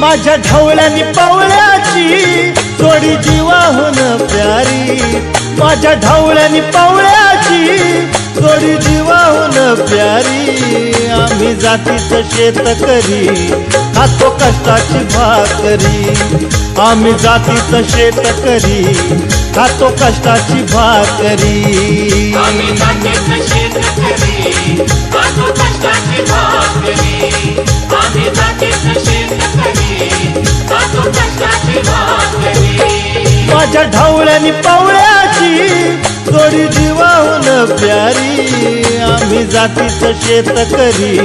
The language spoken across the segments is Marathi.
माझ्या ढवळ्यानी पवळ्याची जोडी जीवाहून प्यारी, माझ्या ढवळ्यानी पवळ्याची जोडी जीवाहून प्यारी। आम्ही जातीचं शेतकरी खातो कष्टाची भाकरी, आम्ही जातीचं शेतकरी खातो कष्टाची भाकरी। आम्ही जातीचं शेतकरी खातो कष्टाची भाकरी, आम्ही जातीचं शेतकरी खातो कष्टाची भाकरी। माझ्या ढवळ्यानी पवळ्याची जोडी जीवाहून प्यारी, आम्ही जातीचं शेतकरी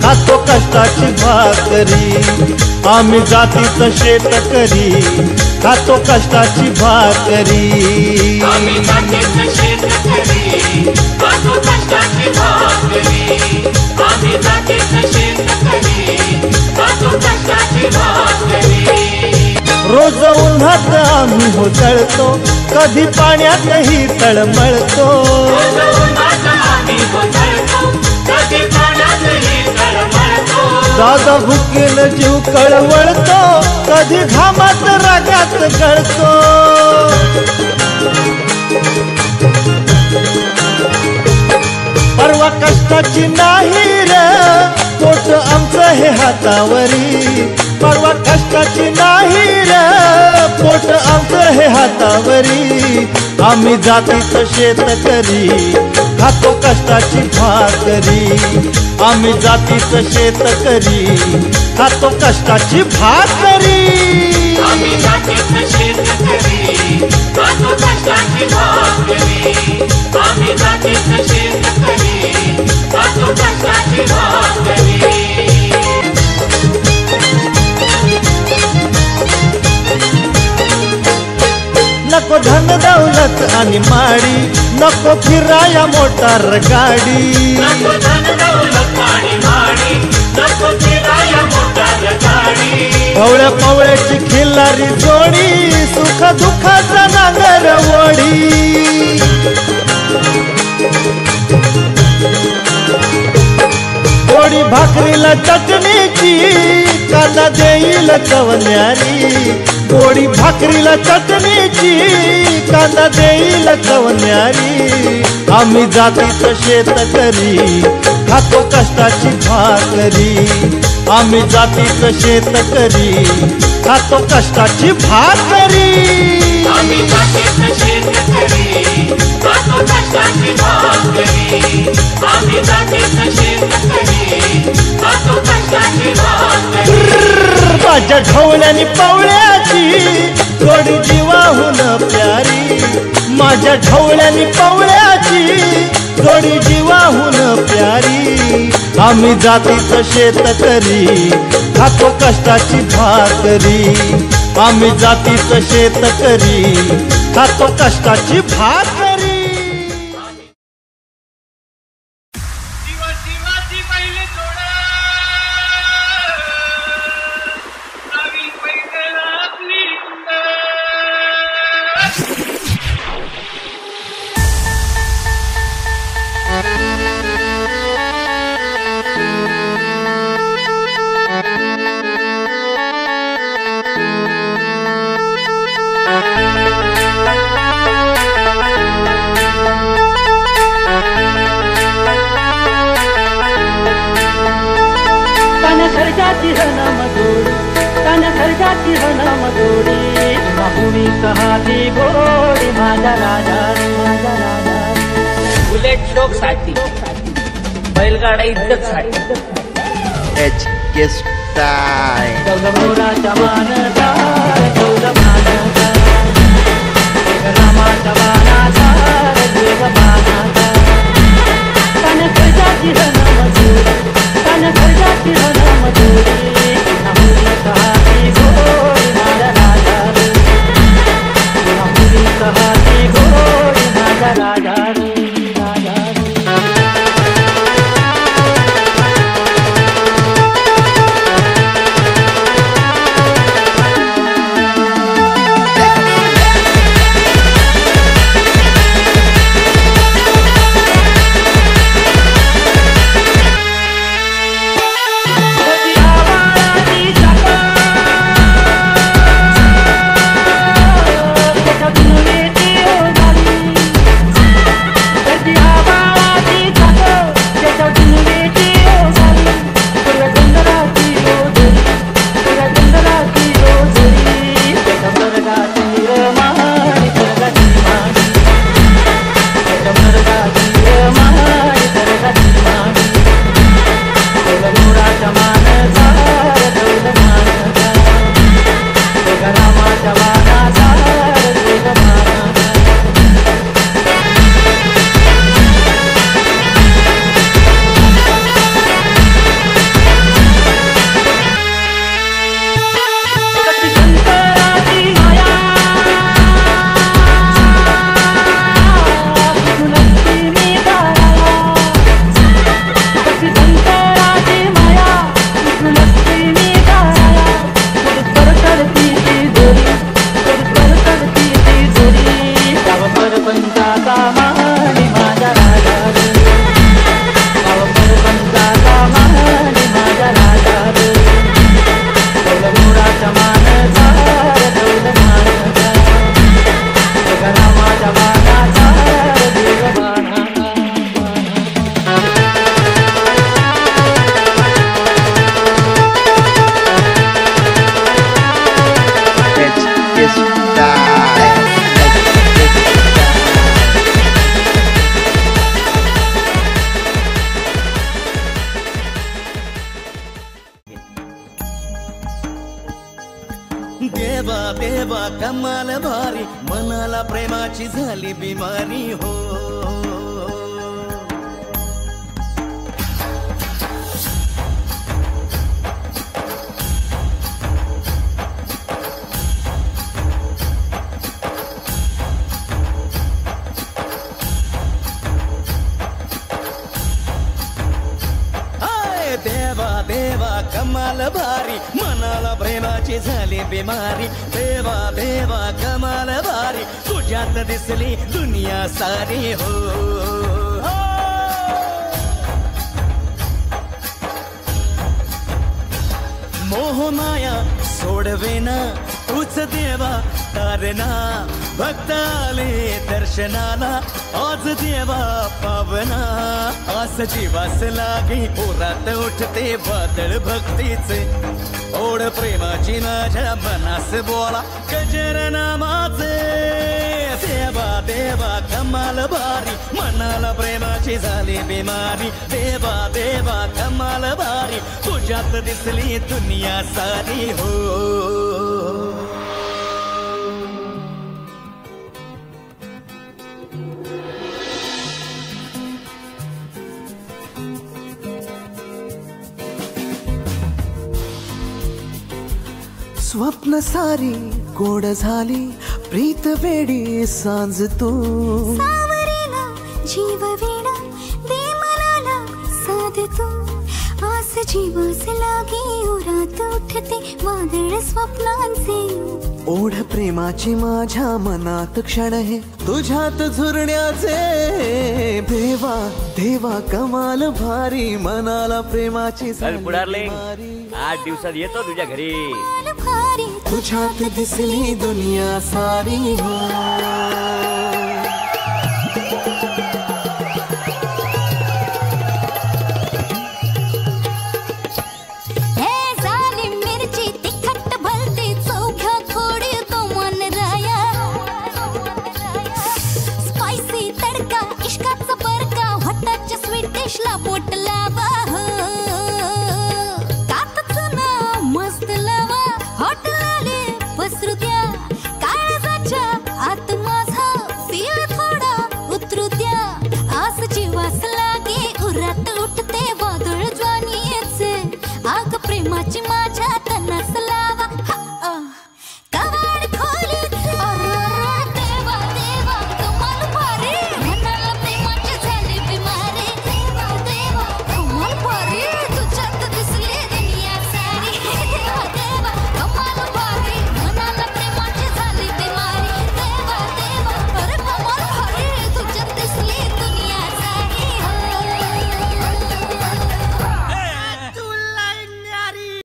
खातो कष्टाची भाकरी, आम्ही जातीचं शेतकरी खातो कष्टाची भाकरी। आम्ही जातीचं शेतकरी खातो कष्टाची भाकरी, आम्ही जातीचं शेतकरी खातो कष्टाची भाकरी। रोज उन्हात आम्ही होतळतो, कधी पाण्यातही तळमळतो, दादा भुकेल जीव कळवळतो, कधी घामात रागात गळतो। परवा कष्टाची नाही रे पोट आमचं हे हातावरी, परवा कष्टाची नाही रे पोट आमचं हे हातावरी। आम्ही जातीचं शेतकरी खातो कष्टाची भाकरी, आम्ही जातीचं शेतकरी खातो कष्टाची भाकरी। आम्ही जातीचं शेतकरी खातो कष्टाची भाकरी, आम्ही जातीचं शेतकरी खातो कष्टाची भाकरी। नको धन दौलत आणि माडी, नको फिराया मोटार गाडी, नको धन दौलत आणि माडी, नको फिराया मोटार गाडी। पवळ्या पवळ्याची खिल्लारी जोडी, सुख दुःखाचा नांगर वडी। गोडी भाकरीला चटणीची कांदा देईल चवण्यारी, गोडी भाकरीला चटणीची कांदा देईल चवण्यारी। आम्ही जातीचं शेतकरी खातो कष्टाची भाकरी, आम्ही जातीचं शेतकरी खातो कष्टाची भाकरी। आम्ही जातीचं शेतकरी खातो कष्टाची भाकरी, आम्ही जातीचं शेतकरी खातो कष्टाची भाकरी। माझ्या ढवळ्यानी पवळ्याची जोडी जीवाहून प्यारी, माझ्या ढवळ्यानी पवळ्याची जोडी जीवाहून प्यारी। आम्ही जातीचं शेतकरी खातो कष्टाची भाकरी, आम्ही जातीचं शेतकरी खातो कष्टाची भाकरी। बुलेट शोक साठी, बैलगाडा इज्जत साठी, HK स्टाईल मोराच्या मानचा रामाच्या मानाचा देव मानाचा, तन खर्चाची हन मजुरी, तन खर्चाची हन मजुरी, नामुरी कहाती गोरी माझा राजा, नामुरी कहाती गोरी माझा राजा। आवाज देवा देवा कमाल भारी मनाला प्रेमाची झाली बिमारी हो. देवा देवा कमाल भारी मनाला प्रेमाची झाली बिमारी. देवा देवा कमाल भारी तुझ्यात दिसली दुनिया सारी हो. मोह माया सोडवेना तूच देवा तारणा. भक्त आले दर्शनाला आज देवा पावना. आस जीवास लागे पोरात उठते वादळ भक्तीचे. ओढ प्रेमाची माझ्या मनास बोला गजर नामाचे. देवा देवा कमाल भारी मनाला प्रेमाची झाली बिमारी. देवा देवा कमाल भारी तुझ्यात दिसली दुनिया सारी हो. स्वप्न सारी गोड झाली प्रीत वेडी सांज तू. सावरेना जीव वेडा दे मनाला साध तू. आस जीवास लागे उरात उठते वादळ स्वप्नांचे. ओढ प्रेमाची माझ्या मनात क्षण आहे तुझ्यात झुरण्याचे. देवा देवा कमाल भारी मनाला प्रेमाची पुढारले 8 दिवसात येतो तुझ्या घरी. तुझ्यात दिसली दुनिया सारी हो. बोट लावा कातच ना मस्त